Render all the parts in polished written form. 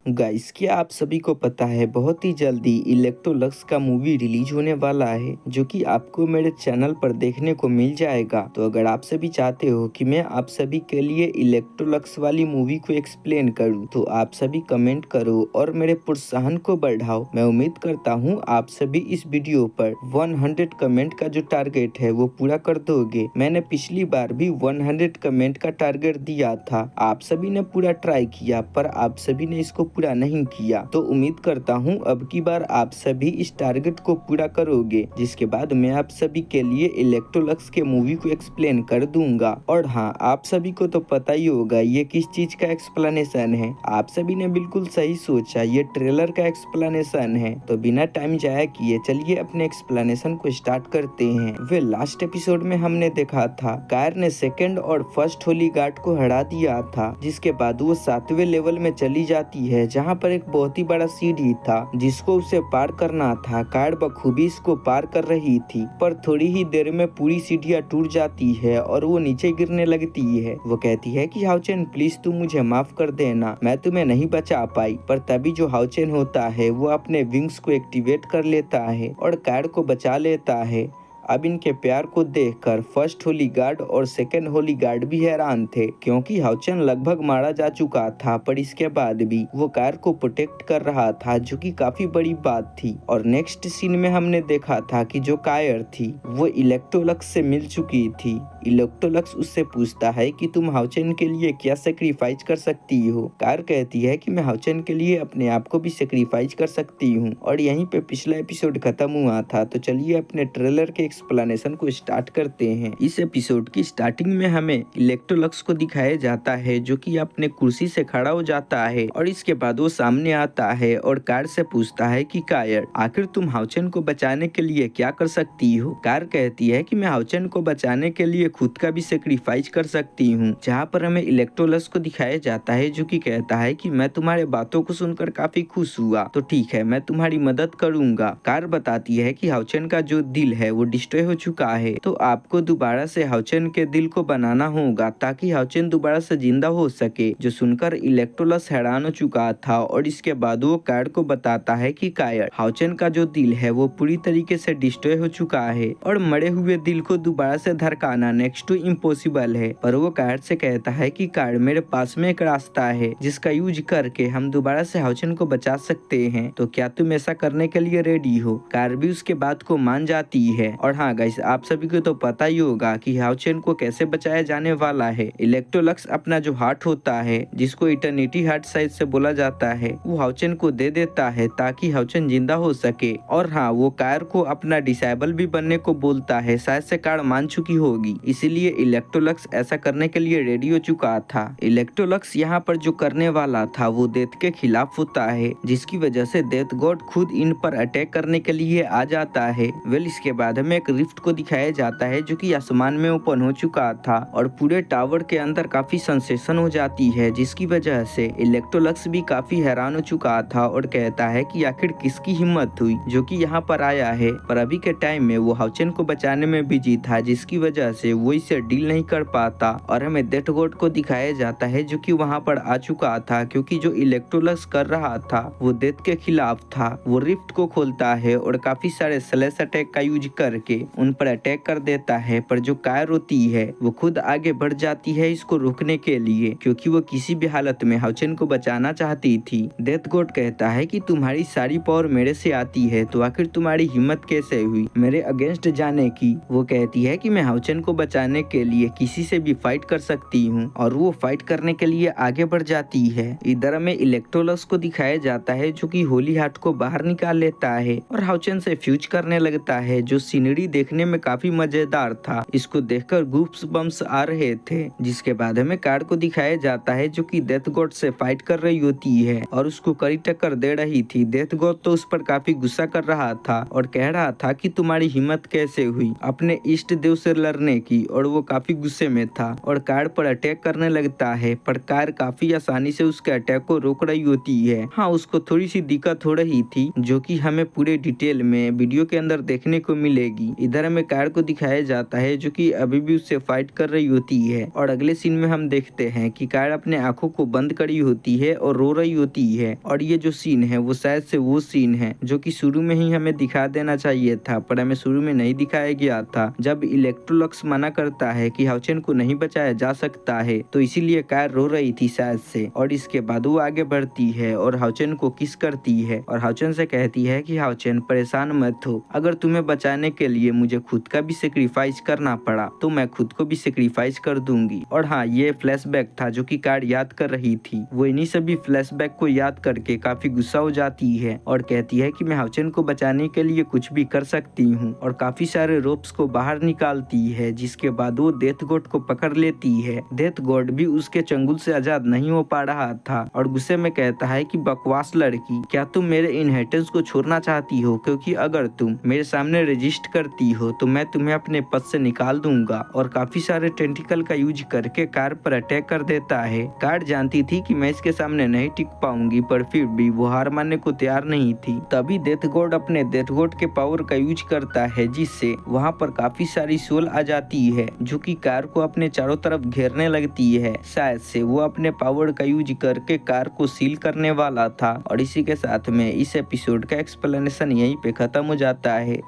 Guys, क्या आप सभी को पता है बहुत ही जल्दी इलेक्ट्रोलक्स का मूवी रिलीज होने वाला है जो कि आपको मेरे चैनल पर देखने को मिल जाएगा। तो अगर आप सभी चाहते हो कि मैं आप सभी के लिए इलेक्ट्रोलक्स वाली मूवी को एक्सप्लेन करूं तो आप सभी कमेंट करो और मेरे प्रोत्साहन को बढ़ाओ। मैं उम्मीद करता हूं आप सभी इस वीडियो पर 100 कमेंट का जो टारगेट है वो पूरा कर दोगे। मैंने पिछली बार भी 100 कमेंट का टारगेट दिया था, आप सभी ने पूरा ट्राई किया पर आप सभी ने इसको पूरा नहीं किया। तो उम्मीद करता हूँ अब की बार आप सभी इस टारगेट को पूरा करोगे, जिसके बाद मैं आप सभी के लिए इलेक्ट्रोलक्स के मूवी को एक्सप्लेन कर दूंगा। और हाँ, आप सभी को तो पता ही होगा ये किस चीज का एक्सप्लेनेशन है। आप सभी ने बिल्कुल सही सोचा, ये ट्रेलर का एक्सप्लेनेशन है। तो बिना टाइम जाया किए चलिए अपने एक्सप्लेनेशन को स्टार्ट करते हैं। वे लास्ट एपिसोड में हमने देखा था कार ने सेकेंड और फर्स्ट होली गार्ड को हरा दिया था, जिसके बाद वो 7वें लेवल में चली जाती है जहाँ पर एक बहुत ही बड़ा सीढ़ी था जिसको उसे पार करना था। कार बखूबी इसको पार कर रही थी पर थोड़ी ही देर में पूरी सीढ़ियाँ टूट जाती है और वो नीचे गिरने लगती है। वो कहती है कि हाउचेन प्लीज तुम मुझे माफ कर देना, मैं तुम्हें नहीं बचा पाई। पर तभी जो हाउचेन होता है वो अपने विंग्स को एक्टिवेट कर लेता है और कार को बचा लेता है। अब इनके प्यार को देखकर फर्स्ट होली गार्ड और सेकेंड होली गार्ड भी हैरान थे, क्योंकि हाउचेन लगभग मारा जा चुका था पर इसके बाद भी वो कार को प्रोटेक्ट कर रहा था, जो कि काफी बड़ी बात थी। और नेक्स्ट सीन में हमने देखा था कि जो कायर थी वो इलेक्ट्रोलक्स से मिल चुकी थी। इलेक्ट्रोलक्स उससे पूछता है कि तुम हाउचेन के लिए क्या सेक्रीफाइस कर सकती हो। कार कहती है कि मैं हाउचेन के लिए अपने आप को भी सेक्रीफाइस कर सकती हूँ। और यहीं पे पिछला एपिसोड खत्म हुआ था। तो चलिए अपने ट्रेलर के एक्सप्लेनेशन को स्टार्ट करते हैं। इस एपिसोड की स्टार्टिंग में हमें इलेक्ट्रोलक्स को दिखाया जाता है जो कि अपने कुर्सी से खड़ा हो जाता है और इसके बाद वो सामने आता है और कार से पूछता है कि कायर, आखिर तुम हाउचेन को बचाने के लिए क्या कर सकती हो। कार कहती है कि मैं हाउचेन को बचाने के लिए खुद का भी सेक्रीफाइस कर सकती हूँ। जहाँ पर हमें इलेक्ट्रोलक्स को दिखाया जाता है जो कि कहता है कि मैं तुम्हारे बातों को सुनकर काफी खुश हुआ, तो ठीक है मैं तुम्हारी मदद करूंगा। कार बताती है कि हाउचेन का जो दिल है वो डिस्ट्रॉय हो चुका है, तो आपको दोबारा से हाउचेन के दिल को बनाना होगा ताकि हाउचेन दोबारा से जिंदा हो सके। जो सुनकर इलेक्ट्रोलक्स हैरान हो चुका था और इसके बाद वो कार को बताता है कि कायर, हाउचेन का जो दिल है वो पूरी तरीके से डिस्ट्रॉय हो चुका है और मरे हुए दिल को दोबारा से धड़काना नेक्स्ट टू इम्पॉसिबल है। पर वो कार से कहता है कि कार, मेरे पास में एक रास्ता है जिसका यूज करके हम दोबारा से हाउचेन को बचा सकते हैं, तो क्या तुम ऐसा करने के लिए रेडी हो। कार भी उसके बात को मान जाती है। और हाँ गाइस, आप सभी को तो पता ही होगा कि हाउचेन को कैसे बचाया जाने वाला है। इलेक्ट्रोलक्स अपना जो हार्ट होता है, जिसको इटर्निटी हार्ट शायद से बोला जाता है, वो हाउचेन को दे देता है ताकि हाउचेन जिंदा हो सके। और हाँ, वो कार को अपना डिसेबल भी बनने को बोलता है, शायद से कार मान चुकी होगी, इसीलिए इलेक्ट्रोलक्स ऐसा करने के लिए रेडी हो चुका था। इलेक्ट्रोलक्स यहाँ पर जो करने वाला था वो डेथ के खिलाफ होता है, जिसकी वजह से डेथ गॉड खुद इन पर अटैक करने के लिए आ जाता है। इसके बाद हमें एक रिफ्ट को दिखाया जाता है जो कि आसमान में ओपन हो चुका था और पूरे टावर के अंदर काफी सेंसेशन हो जाती है, जिसकी वजह से इलेक्ट्रोलक्स भी काफी हैरान हो चुका था और कहता है कि आखिर किसकी हिम्मत हुई जो कि यहाँ पर आया है। पर अभी के टाइम में वो हाउचेन को बचाने में बिजी था, जिसकी वजह से वो इसे डील नहीं कर पाता। और हमें डेथ गॉड को दिखाया जाता है जो कि वहाँ पर आ चुका था, क्योंकि जो इलेक्ट्रोलक्स कर रहा था वो डेथ के खिलाफ था। वो रिफ्ट को खोलता है और काफी सारे स्लैश अटैक का यूज करके उन पर अटैक कर देता है। पर जो कार होती है वो खुद आगे बढ़ जाती है इसको रोकने के लिए, क्योंकि वो किसी भी हालत में हाउचेन को बचाना चाहती थी। डेथ गॉड कहता है कि तुम्हारी सारी पावर मेरे से आती है, तो आखिर तुम्हारी हिम्मत कैसे हुई मेरे अगेंस्ट जाने की। वो कहती है कि मैं हाउचेन को बचाने के लिए किसी से भी फाइट कर सकती हूँ, और वो फाइट करने के लिए आगे बढ़ जाती है। इधर हमें इलेक्ट्रोलक्स को दिखाया जाता है जो कि होली हार्ट को बाहर निकाल लेता है और हाउचेन से फ्यूज करने लगता है। जो सीनरी देखने में काफी मजेदार था, इसको देखकर गूप्स बम्स आ रहे थे। जिसके बाद हमें कार को दिखाया जाता है जो कि डेथ गॉड से फाइट कर रही होती है और उसको कड़ी टक्कर दे रही थी। डेथ गॉड तो उस पर काफी गुस्सा कर रहा था और कह रहा था कि तुम्हारी हिम्मत कैसे हुई अपने इष्ट देव से लड़ने की, थी और वो काफी गुस्से में था और कार पर अटैक करने लगता है, पर कार काफी आसानी से उसके अटैक को रोक रही होती है। हाँ, उसको थोड़ी सी दिक्कत हो रही थी जो कि हमें पूरे डिटेल में वीडियो के अंदर देखने को मिलेगी। इधर हमें कार को दिखाया जाता है जो कि अभी भी उससे फाइट कर रही होती है और अगले सीन में हम देखते हैं कि कार अपने आंखों को बंद करी होती है और रो रही होती है। और ये जो सीन है वो शायद से वो सीन है जो कि शुरू में ही हमें दिखा देना चाहिए था, पर हमें शुरू में नहीं दिखाया गया था। जब इलेक्ट्रोलक्स मना करता है कि हाउचेन को नहीं बचाया जा सकता है तो इसीलिए कार रो रही थी शायद से। और इसके बाद वो आगे बढ़ती है और हाउचेन को किस करती है और हाउचेन से कहती है कि हाउचेन परेशान मत हो, अगर तुम्हें बचाने के लिए मुझे खुद का भी सेक्रीफाइस करना पड़ा तो मैं खुद को भी सेक्रीफाइस कर दूंगी। और हाँ, ये फ्लैशबैक था जो कि कार याद कर रही थी। वो इन्हीं सभी फ्लैशबैक को याद करके काफी गुस्सा हो जाती है और कहती है कि मैं हाउचेन को बचाने के लिए कुछ भी कर सकती हूँ और काफी सारे रोप्स को बाहर निकालती है, जिसके बाद वो डेथ गॉड को पकड़ लेती है। डेथ गॉड भी उसके चंगुल से आजाद नहीं हो पा रहा था और गुस्से में कहता है कि बकवास लड़की, क्या तुम मेरे इनहेरिटेंस को छोड़ना चाहती हो? क्योंकि अगर तुम मेरे सामने रजिस्ट करती हो तो मैं तुम्हें अपने पद से निकाल दूंगा। और काफी सारे टेंटिकल का यूज करके कार पर अटैक कर देता है। कार जानती थी कि मैं इसके सामने नहीं टिक पाऊंगी, पर फिर भी वो हार मानने को तैयार नहीं थी। तभी डेथ गॉड अपने डेथ गॉड के पावर का यूज करता है, जिससे वहाँ पर काफी सारी सोल आ जाती है जो कि कार को अपने चारों तरफ घेरने लगती है। शायद से वो अपने पावर का यूज करके कार को सील करने वाला था। और इसी के साथ में इस एपिसोड का एक्सप्लेनेशन यहीं पे खत्म हो जाता है।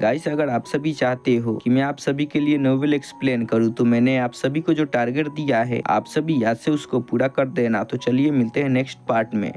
गाइस, अगर आप सभी चाहते हो कि मैं आप सभी के लिए नोवेल एक्सप्लेन करूं तो मैंने आप सभी को जो टारगेट दिया है आप सभी याद से उसको पूरा कर देना। तो चलिए मिलते हैं नेक्स्ट पार्ट में।